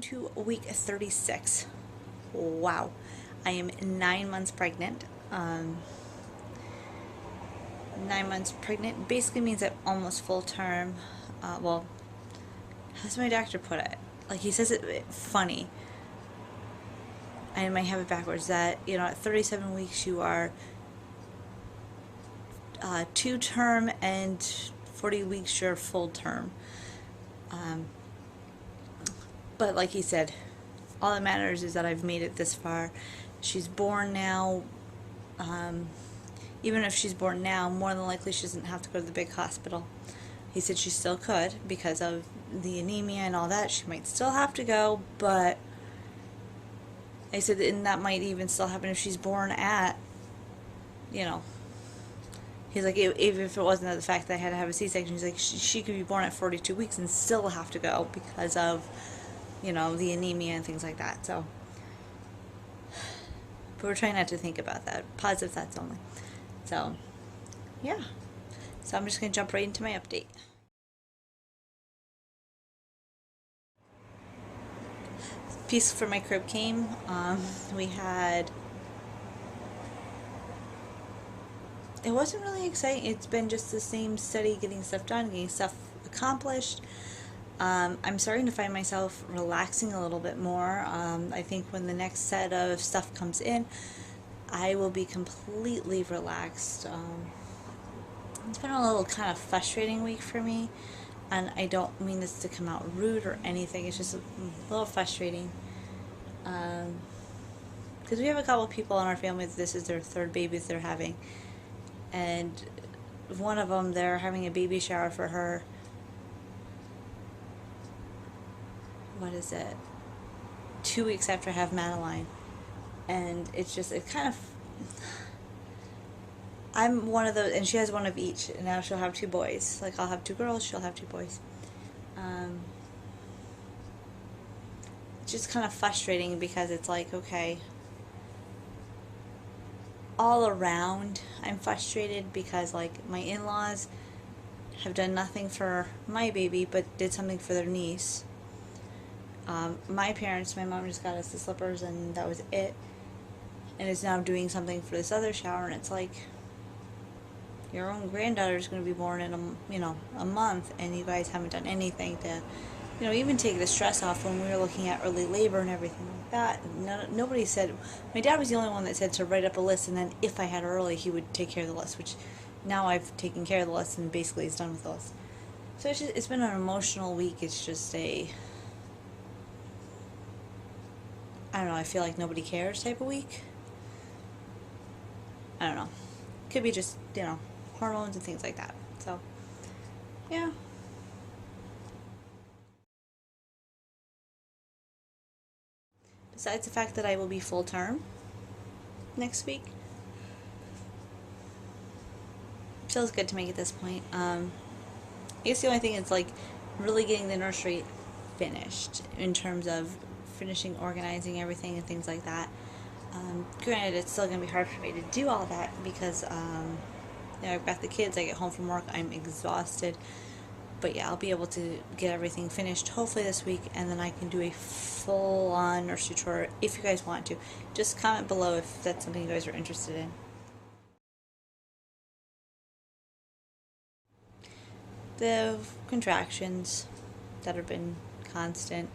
to week 36. Wow. I am 9 months pregnant. 9 months pregnant basically means I'm almost full term. Well, how's my doctor put it? Like, he says it funny. I might have it backwards, that, at 37 weeks you are 2 term, and 40 weeks you're full term. But like he said, all that matters is that I've made it this far. She's born now. Even if she's born now, more than likely she doesn't have to go to the big hospital. He said she still could, because of the anemia and all that. She might still have to go, but I said, and that might even still happen if she's born at, he's like, even if it wasn't the fact that I had to have a C-section, he's like, she could be born at 42 weeks and still have to go because of, the anemia and things like that. So, but we're trying not to think about that. Positive thoughts only. So, yeah. So I'm just going to jump right into my update. Piece for my crib came. We had... It wasn't really exciting. It's been just the same steady getting stuff done, getting stuff accomplished. I'm starting to find myself relaxing a little bit more. I think when the next set of stuff comes in, I will be completely relaxed. It's been a little kind of frustrating week for me, and I don't mean this to come out rude or anything. It's just a little frustrating. Because we have a couple people in our family that this is their third baby they're having. And one of them, they're having a baby shower for her. What is it? 2 weeks after I have Madeline. And it's kind of... I'm one of those, and she has one of each, and now she'll have 2 boys. Like, I'll have 2 girls, she'll have 2 boys. It's just kind of frustrating because it's like, okay, all around I'm frustrated because, like, my in-laws have done nothing for my baby but did something for their niece. My parents, my mom just got us the slippers and that was it, and is now doing something for this other shower, and it's like, your own granddaughter is going to be born in a month, and you guys haven't done anything to even take the stress off when we were looking at early labor and everything like that. Nobody said. My dad was the only one that said to write up a list, and then if I had early, he would take care of the list, which now I've taken care of the list and basically is done with the list. So it's been an emotional week. It's just I don't know, I feel like nobody cares type of week. I don't know. Could be just, hormones and things like that. So, yeah. Besides the fact that I will be full term next week, feels good to make it this point. I guess the only thing is, like, really getting the nursery finished in terms of finishing organizing everything and things like that. Granted, it's still going to be hard for me to do all that because I've got the kids, I get home from work, I'm exhausted. But yeah, I'll be able to get everything finished hopefully this week, and then I can do a full-on nursery tour if you guys want to. Just comment below if that's something you guys are interested in. The contractions that have been constant.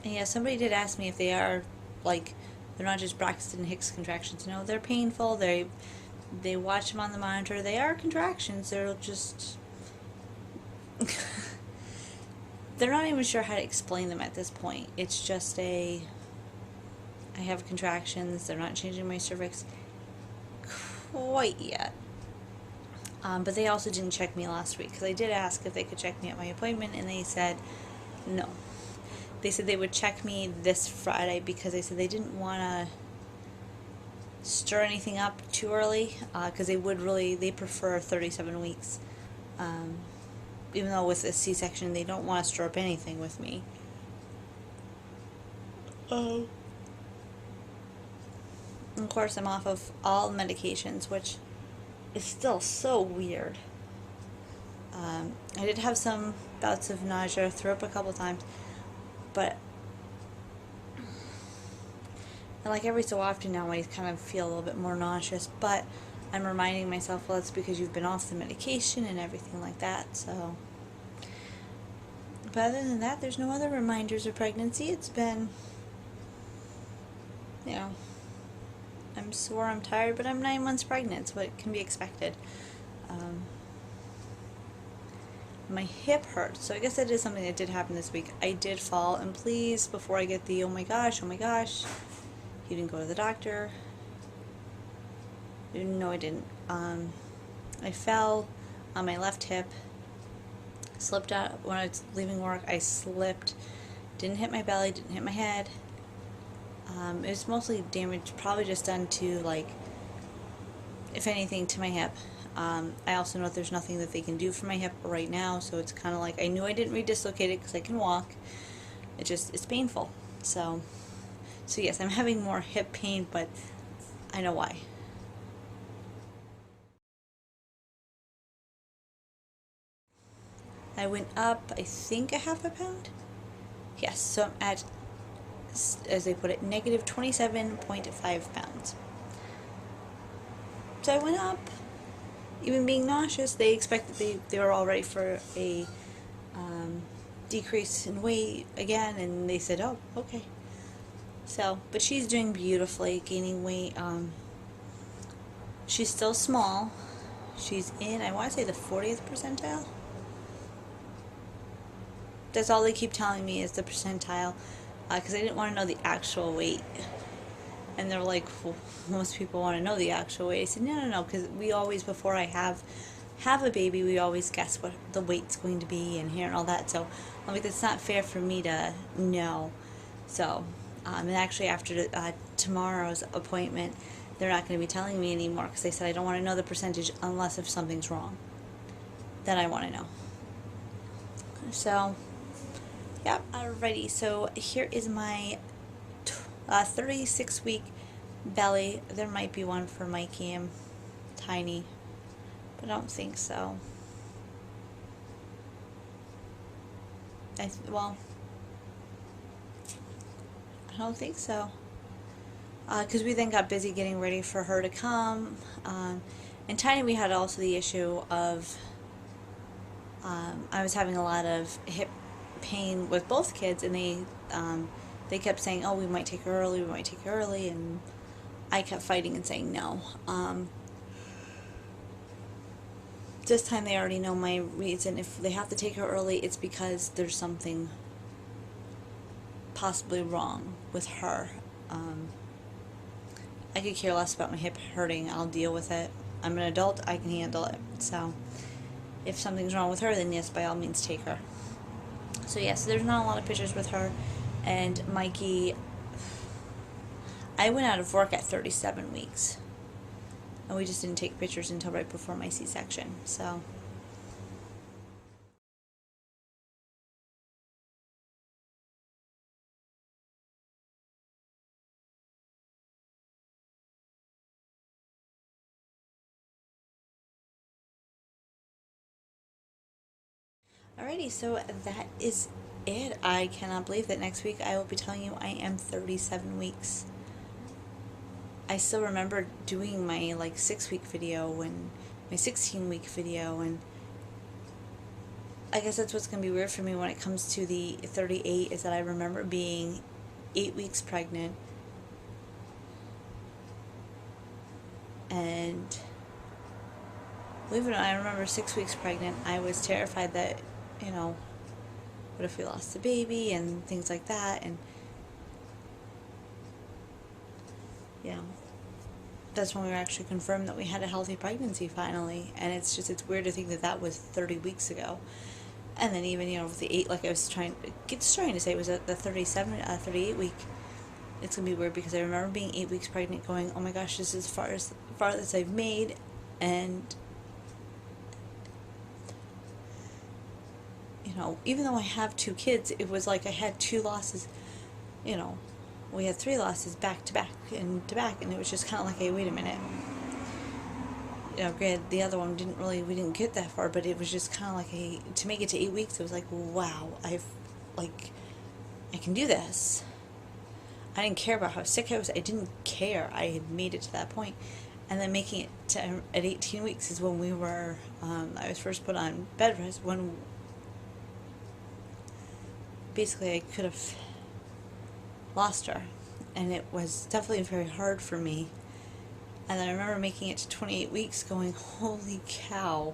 And yeah, somebody did ask me if they are, like, they're not just Braxton Hicks contractions. No, they're painful. They watch them on the monitor. They are contractions. They're just... they're not even sure how to explain them at this point. It's just I have contractions. They're not changing my cervix quite yet. But they also didn't check me last week, because I did ask if they could check me at my appointment, and they said no. They said they would check me this Friday because they said they didn't want to stir anything up too early, because they prefer 37 weeks. Even though with a C-section they don't want to stir up anything with me. Of course, I'm off of all medications, which is still so weird. I did have some bouts of nausea, threw up a couple times, But and like every so often now I kind of feel a little bit more nauseous, but I'm reminding myself, well, it's because you've been off the medication and everything like that. So, but other than that, there's no other reminders of pregnancy. It's been, you know, I'm sore, I'm tired, but I'm 9 months pregnant. It's what can be expected. Um, my hip hurts, so I guess that is something that did happen this week. I did fall, and please, before I get the oh my gosh, you didn't go to the doctor. No, I didn't. I fell on my left hip, slipped out when I was leaving work. I slipped, didn't hit my belly, didn't hit my head. It was mostly damage, probably just done to, like, if anything, to my hip. I also know that there's nothing that they can do for my hip right now, so it's kind of like, I knew I didn't re-dislocate it because I can walk. It's painful. So yes, I'm having more hip pain, but I know why. I went up, I think, a half a pound. Yes, so I'm at, as they put it, negative 27.5 pounds. So I went up. Even being nauseous, they expected they were all ready for a decrease in weight again, and they said, oh, okay. So, but she's doing beautifully, gaining weight. She's still small. She's in, I want to say, the 40th percentile. That's all they keep telling me is the percentile, because I didn't want to know the actual weight. And they're like, well, most people want to know the actual weight. I said, no, because we always, before I have a baby, we always guess what the weight's going to be and here and all that. So I'm like, that's not fair for me to know. So, and actually after tomorrow's appointment, they're not going to be telling me anymore, because they said I don't want to know the percentage unless if something's wrong. Then I want to know. So, yep, alrighty. So here is my 36-week belly. There might be one for Mikey. I'm tiny, but I don't think so. Well, I don't think so. Because we then got busy getting ready for her to come. And Tiny, we had also the issue of I was having a lot of hip pain with both kids, and they kept saying, oh, we might take her early, and I kept fighting and saying no. This time they already know my reason. If they have to take her early, it's because there's something possibly wrong with her. I could care less about my hip hurting. I'll deal with it. I'm an adult. I can handle it. So if something's wrong with her, then yes, by all means, take her. So yes, there's not a lot of pictures with her. And Mikey, I went out of work at 37 weeks. And we just didn't take pictures until right before my C-section. So alrighty, so that is it. I cannot believe that next week I will be telling you I am 37 weeks. I still remember doing my 6-week video and my 16-week video, and I guess that's what's going to be weird for me when it comes to the 38, is that I remember being 8 weeks pregnant, and believe it or not, I remember 6 weeks pregnant. I was terrified that, what if we lost the baby and things like that, and that's when we were actually confirmed that we had a healthy pregnancy finally. And it's weird to think that that was 30 weeks ago. And then even, with the 8, like I was trying to say, it was at the 38 week. It's going to be weird because I remember being 8 weeks pregnant going, oh my gosh, this is farthest I've made. And, even though I have 2 kids, it was like I had 2 losses, we had 3 losses back to back and to back, and it was just kind of like, hey, wait a minute. Granted, the other one we didn't get that far, but it was just kind of like, to make it to 8 weeks, it was like, wow, I've, I can do this. I didn't care about how sick I was. I didn't care. I had made it to that point. And then making it to at 18 weeks is when we were, I was first put on bed rest, when basically I could have lost her. And it was definitely very hard for me. And I remember making it to 28 weeks going, holy cow.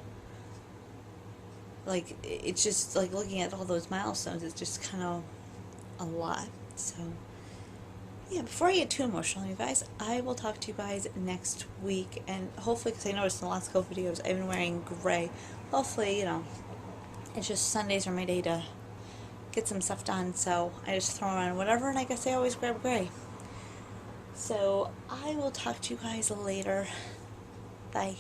Like, it's just, like, looking at all those milestones, it's just kind of a lot. So, yeah, before I get too emotional, you guys, I will talk to you guys next week. And hopefully, because I noticed in the last couple videos, I've been wearing gray. Hopefully, it's just Sundays are my day to get some stuff done. So, I just throw on whatever, and I guess I always grab gray. So, I will talk to you guys later. Bye.